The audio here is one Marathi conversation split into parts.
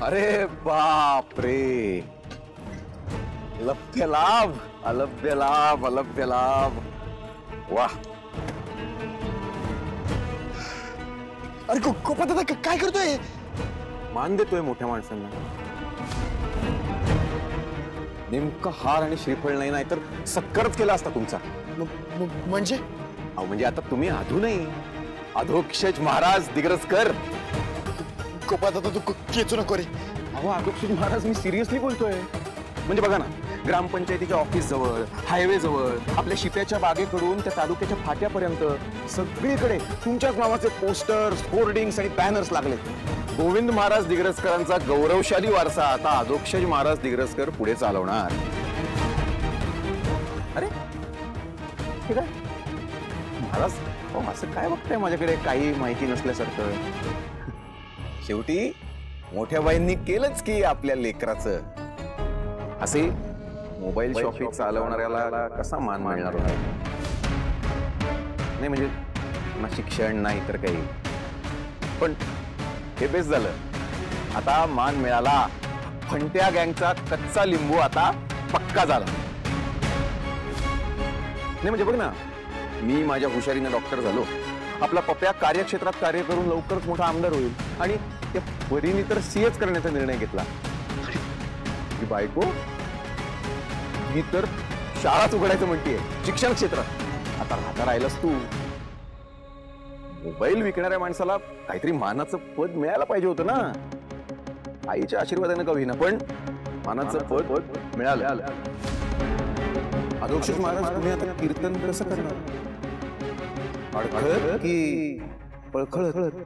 अरे बाप रे, लभ्य लाभ, अलभ्य लाभ, अलभ्य लाभ. वाह. अरे गोपा दादा काय करतोय? मान देतोय मोठ्या माणसांना. नेमका हार आणि श्रीफळ नाही तर सत्कारच केला असता तुमचा. म्हणजे अहो म्हणजे आता तुम्ही आधू नाही, अधोक्षज महाराज दिग्रसकर. गोपा दादा तू केचू नको रे. अहो अधोक्षज महाराज मी सिरियसली बोलतोय. म्हणजे बघा ना, ग्रामपंचायतीच्या ऑफिस जवळ, हायवे जवळ, आपल्या शिप्याच्या बागेकडून त्या तालुक्याच्या फाट्यापर्यंत सगळीकडे तुमच्याच नावाचे पोस्टर्स, होर्डिंग्स आणि बॅनर्स लागले. गोविंद महाराज दिग्रसकरांचा गौरवशाली वारसा आता अधोक्षज महाराज दिग्रसकर पुढे चालवणार. अरे ठीक आहे महाराज, असं काय बघताय माझ्याकडे काही माहिती नसल्यासारखं. शेवटी मोठ्या बाईंनी केलंच की आपल्या लेकराचं. असे मोबाईल शॉपिंग चालवणाऱ्याला कसा मान मिळणार होता? नाही म्हणजे ना शिक्षण नाही तर काही, पण हे बेस झालं. आता मान मिळाला. फंट्या गँगचा कच्चा लिंबू आता पक्का झाला. नाही म्हणजे बघ ना, मी माझ्या हुशारीने डॉक्टर झालो, आपला पप्या कार्यक्षेत्रात कार्य करून लवकरच मोठा आमदार होईल, आणि त्या परीने तर सीएच करण्याचा निर्णय घेतला. ही बायको ही तर शाळाच उघडायचं म्हणतीये शिक्षण क्षेत्रात. आता राहता राहिलास तू. मोबाईल विकणाऱ्या माणसाला काहीतरी मानाचं पद मिळायला पाहिजे होतं ना. आईच्या आशीर्वादाने का होईना पण मानाचं पद मिळालं. अधोक्षज महाराज तुम्ही आता कीर्तन कसं करणार? अडखळत की पळखळत?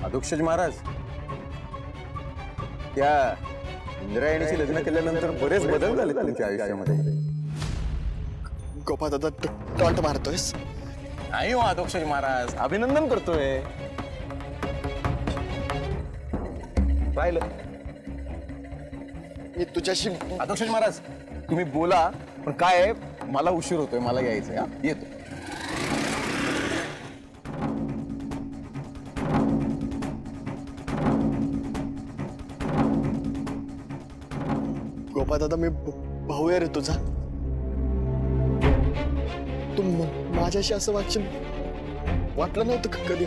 अधोक्षज महाराज, त्या इंद्रायणीशी लग्न केल्यानंतर बरेच बदल झाले तुमच्या आयुष्यामध्ये. गोपा दादा टॉन्ट मारतोयस? नाही हो अधोक्षज महाराज, अभिनंदन करतोय. राहिलं मी तुझ्याशी. अधोक्षज महाराज तुम्ही बोला, पण काय आहे, मला उशीर होतोय, मला यायचंय. येतो. गोपा दादा मी भाऊ आहे रे तुझा. तू माझ्याशी असं वाटलं नव्हतं कधी.